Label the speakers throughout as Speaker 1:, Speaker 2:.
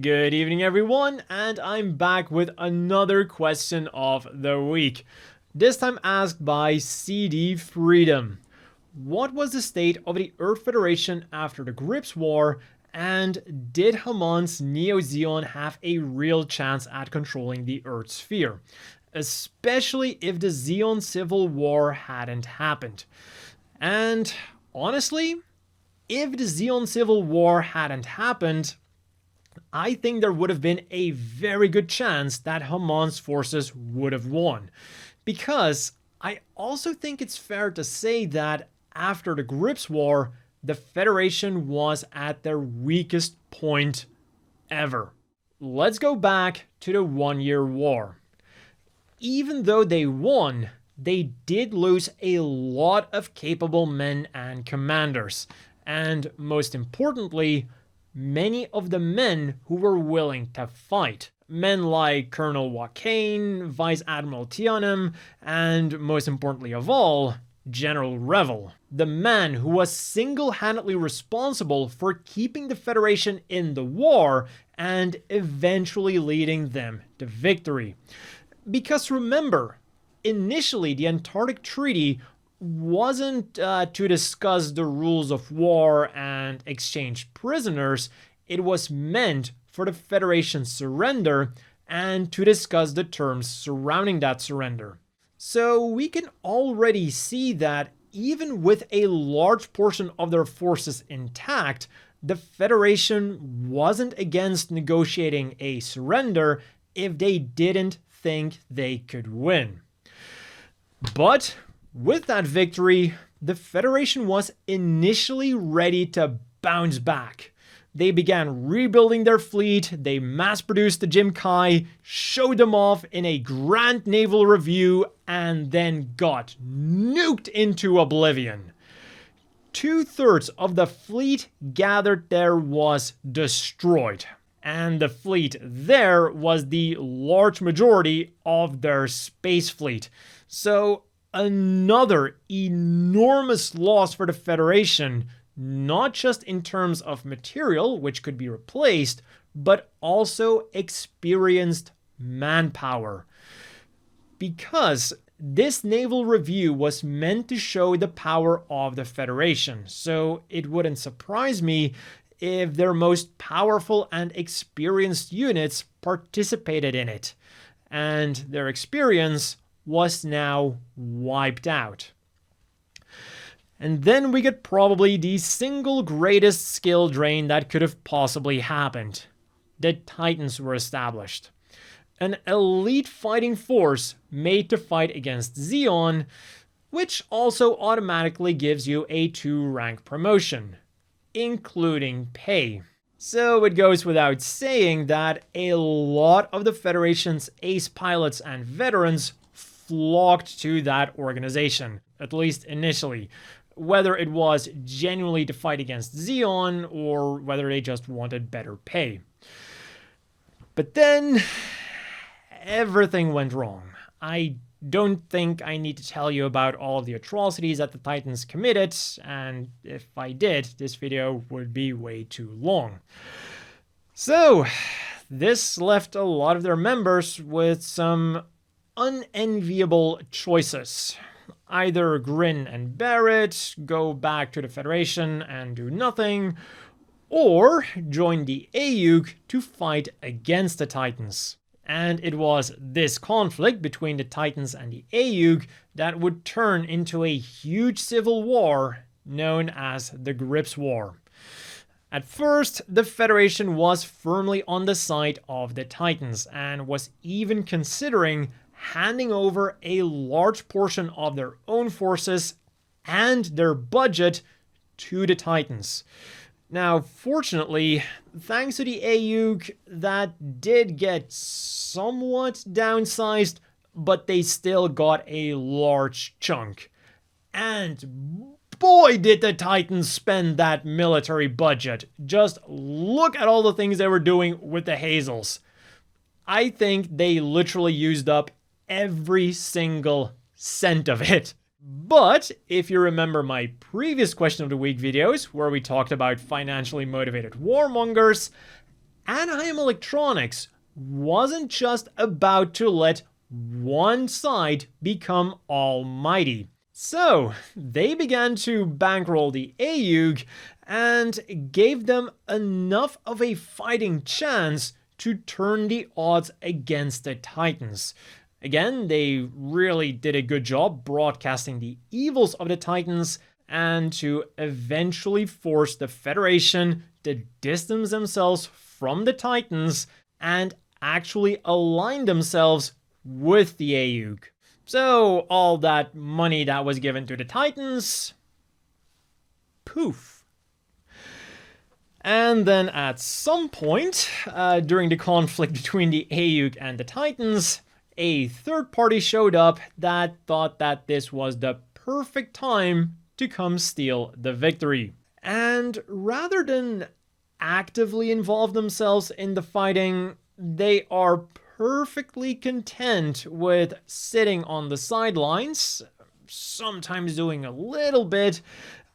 Speaker 1: Good evening, everyone, and I'm back with another question of the week. This time asked by CD Freedom. What was the state of the Earth Federation after the Grips War, and did Haman's Neo-Zeon have a real chance at controlling the Earth sphere? Especially if the Zeon Civil War hadn't happened. And honestly, if the Zeon Civil War hadn't happened, I think there would have been a very good chance that Haman's forces would have won. Because I also think it's fair to say that after the Grips War, the Federation was at their weakest point ever. Let's go back to the 1-year war. Even though they won, they did lose a lot of capable men and commanders. And most importantly, many of the men who were willing to fight. Men like Colonel Wakane, Vice Admiral Tianum, and most importantly of all, General Revel, the man who was single-handedly responsible for keeping the Federation in the war and eventually leading them to victory. Because remember, initially the Antarctic Treaty wasn't to discuss the rules of war and exchange prisoners. It was meant for the Federation's surrender and to discuss the terms surrounding that surrender. So we can already see that even with a large portion of their forces intact, the Federation wasn't against negotiating a surrender if they didn't think they could win. But with that victory, the Federation was initially ready to bounce back. They began rebuilding their fleet, they mass-produced the Jim-Kai, showed them off in a grand naval review, and then got nuked into oblivion. 2/3 of the fleet gathered there was destroyed, and the fleet there was the large majority of their space fleet. So another enormous loss for the Federation, not just in terms of material, which could be replaced, but also experienced manpower. Because this naval review was meant to show the power of the Federation, so it wouldn't surprise me if their most powerful and experienced units participated in it, and their experience was now wiped out. And then we get probably the single greatest skill drain that could have possibly happened. The Titans were established. An elite fighting force made to fight against Zeon, which also automatically gives you a 2-rank promotion, including pay. So it goes without saying that a lot of the Federation's ace pilots and veterans flocked to that organization, at least initially, whether it was genuinely to fight against Zeon or whether they just wanted better pay. But then everything went wrong. I don't think I need to tell you about all of the atrocities that the Titans committed, and if I did, this video would be way too long. So this left a lot of their members with some unenviable choices. Either grin and bear it, go back to the Federation and do nothing, or join the Aeug to fight against the Titans. And it was this conflict between the Titans and the Aeug that would turn into a huge civil war known as the Grips War. At first, the Federation was firmly on the side of the Titans and was even considering handing over a large portion of their own forces and their budget to the Titans. Now, fortunately, thanks to the Aeug, that did get somewhat downsized, but they still got a large chunk. And boy, did the Titans spend that military budget. Just look at all the things they were doing with the Hazels. I think they literally used up every single cent of it. But if you remember my previous question of the week videos, where we talked about financially motivated warmongers, Anaheim Electronics wasn't just about to let one side become almighty. So they began to bankroll the AUG and gave them enough of a fighting chance to turn the odds against the Titans. Again, they really did a good job broadcasting the evils of the Titans and to eventually force the Federation to distance themselves from the Titans and actually align themselves with the AUG. So all that money that was given to the Titans, poof. And then at some point during the conflict between the AUG and the Titans, a third party showed up that thought that this was the perfect time to come steal the victory. And rather than actively involve themselves in the fighting, they are perfectly content with sitting on the sidelines, sometimes doing a little bit,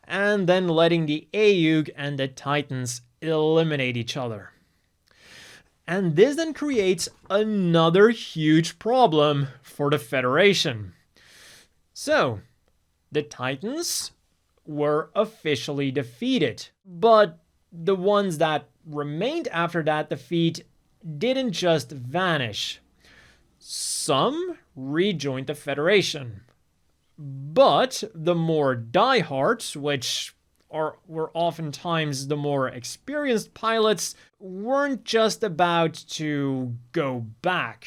Speaker 1: and then letting the AUG and the Titans eliminate each other. And this then creates another huge problem for the Federation. So, the Titans were officially defeated, but the ones that remained after that defeat didn't just vanish. Some rejoined the Federation, but the more diehards, which were oftentimes the more experienced pilots, weren't just about to go back.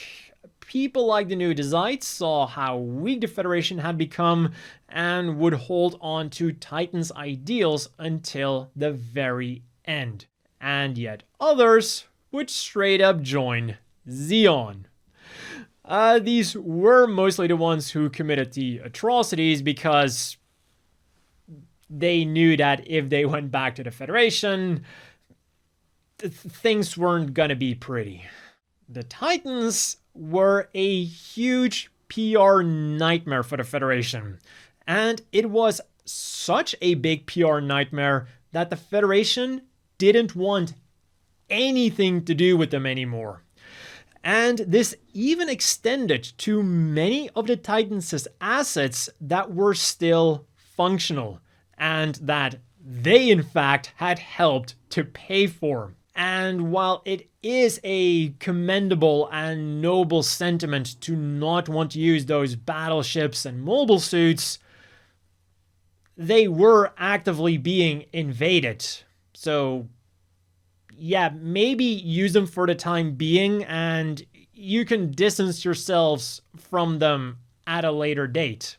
Speaker 1: People like the New Dezites saw how weak the Federation had become and would hold on to Titan's ideals until the very end. And yet others would straight up join Zeon. These were mostly the ones who committed the atrocities because they knew that if they went back to the Federation, things weren't gonna be pretty. The Titans were a huge PR nightmare for the Federation, and it was such a big PR nightmare that the Federation didn't want anything to do with them anymore. And this even extended to many of the Titans' assets that were still functional and that they in fact had helped to pay for. And while it is a commendable and noble sentiment to not want to use those battleships and mobile suits, they were actively being invaded. So yeah, maybe use them for the time being and you can distance yourselves from them at a later date.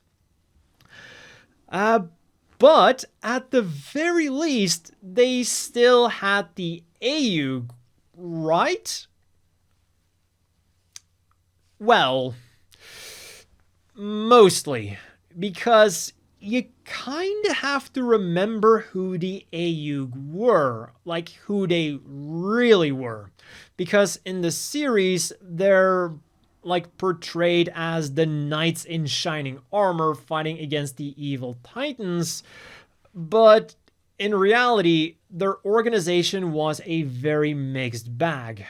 Speaker 1: But at the very least, they still had the AUG, right? Well, mostly, because you kind of have to remember who the AUG were, like who they really were. Because in the series, they're like portrayed as the knights in shining armor fighting against the evil Titans, but in reality, their organization was a very mixed bag.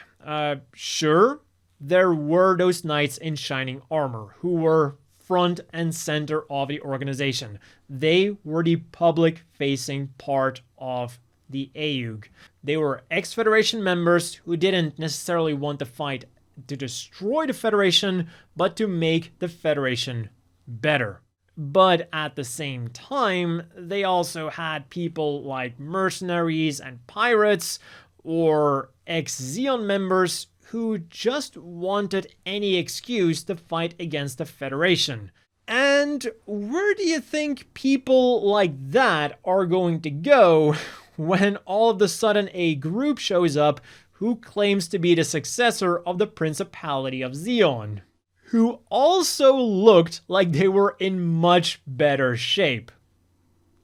Speaker 1: Sure, there were those knights in shining armor who were front and center of the organization. They were the public-facing part of the AUG. They were ex-Federation members who didn't necessarily want to fight to destroy the Federation, but to make the Federation better. But at the same time, they also had people like mercenaries and pirates or ex-Zeon members who just wanted any excuse to fight against the Federation. And where do you think people like that are going to go when all of a sudden a group shows up who claims to be the successor of the Principality of Zeon, who also looked like they were in much better shape?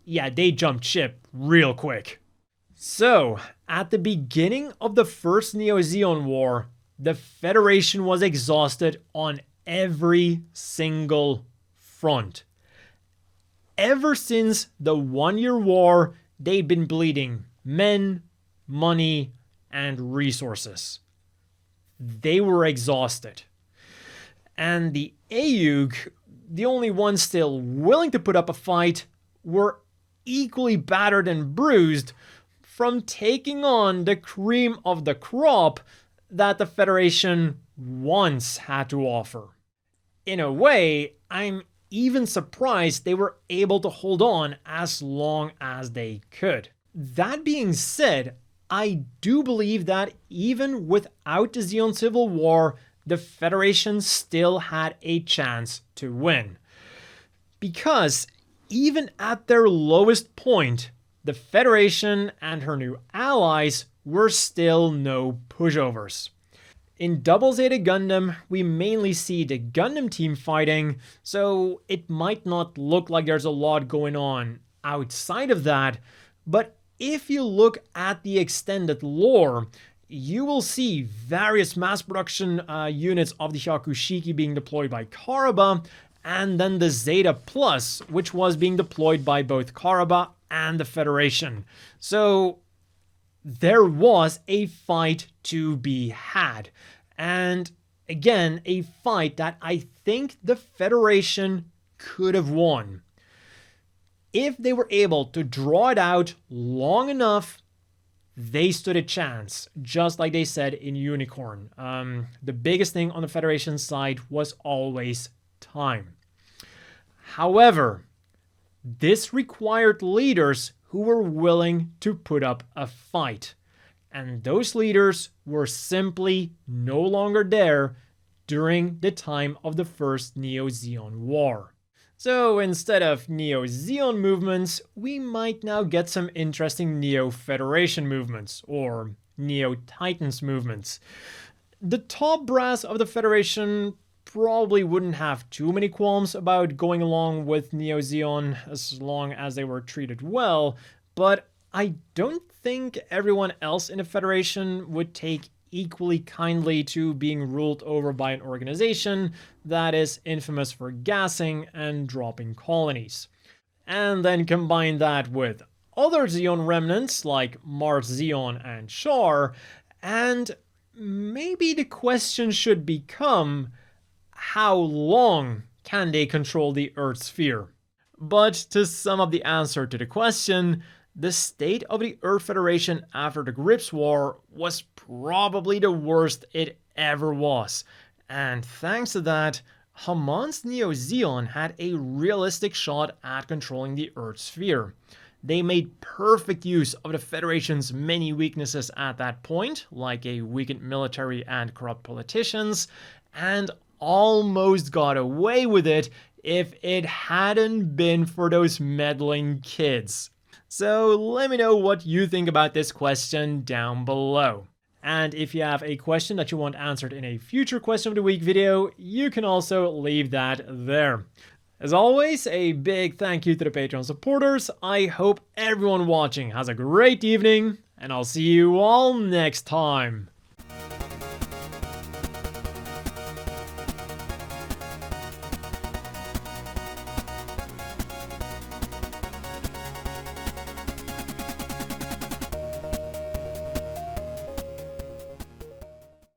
Speaker 1: Yeah, they jumped ship real quick. So, at the beginning of the first Neo-Zeon War, the Federation was exhausted on every single front. Ever since the 1-year war, they'd been bleeding men, money, and resources. They were exhausted. And the Aeug, the only ones still willing to put up a fight, were equally battered and bruised from taking on the cream of the crop that the Federation once had to offer. In a way, I'm even surprised they were able to hold on as long as they could. That being said, I do believe that even without the Zeon Civil War, the Federation still had a chance to win. Because even at their lowest point, the Federation and her new allies were still no pushovers. In Double Zeta Gundam, we mainly see the Gundam team fighting, so it might not look like there's a lot going on outside of that, but if you look at the extended lore, you will see various mass production units of the Hyakushiki being deployed by Karaba, and then the Zeta Plus, which was being deployed by both Karaba and the Federation. So there was a fight to be had. And again, a fight that I think the Federation could have won. If they were able to draw it out long enough, they stood a chance, just like they said in Unicorn. The biggest thing on the Federation side was always time. However, this required leaders who were willing to put up a fight. And those leaders were simply no longer there during the time of the first Neo-Zeon War. So instead of Neo-Zeon movements, we might now get some interesting Neo-Federation movements, or Neo-Titans movements. The top brass of the Federation probably wouldn't have too many qualms about going along with Neo-Zeon as long as they were treated well, but I don't think everyone else in the Federation would take equally kindly to being ruled over by an organization that is infamous for gassing and dropping colonies. And then combine that with other Zeon remnants like Mars Zeon and Char, and maybe the question should become, how long can they control the Earth sphere? But to sum up the answer to the question, the state of the Earth Federation after the Grips War was probably the worst it ever was. And thanks to that, Haman's Neo-Zeon had a realistic shot at controlling the Earth sphere. They made perfect use of the Federation's many weaknesses at that point, like a weakened military and corrupt politicians, and almost got away with it if it hadn't been for those meddling kids. So let me know what you think about this question down below. And if you have a question that you want answered in a future question of the week video, you can also leave that there. As always, a big thank you to the Patreon supporters. I hope everyone watching has a great evening, and I'll see you all next time.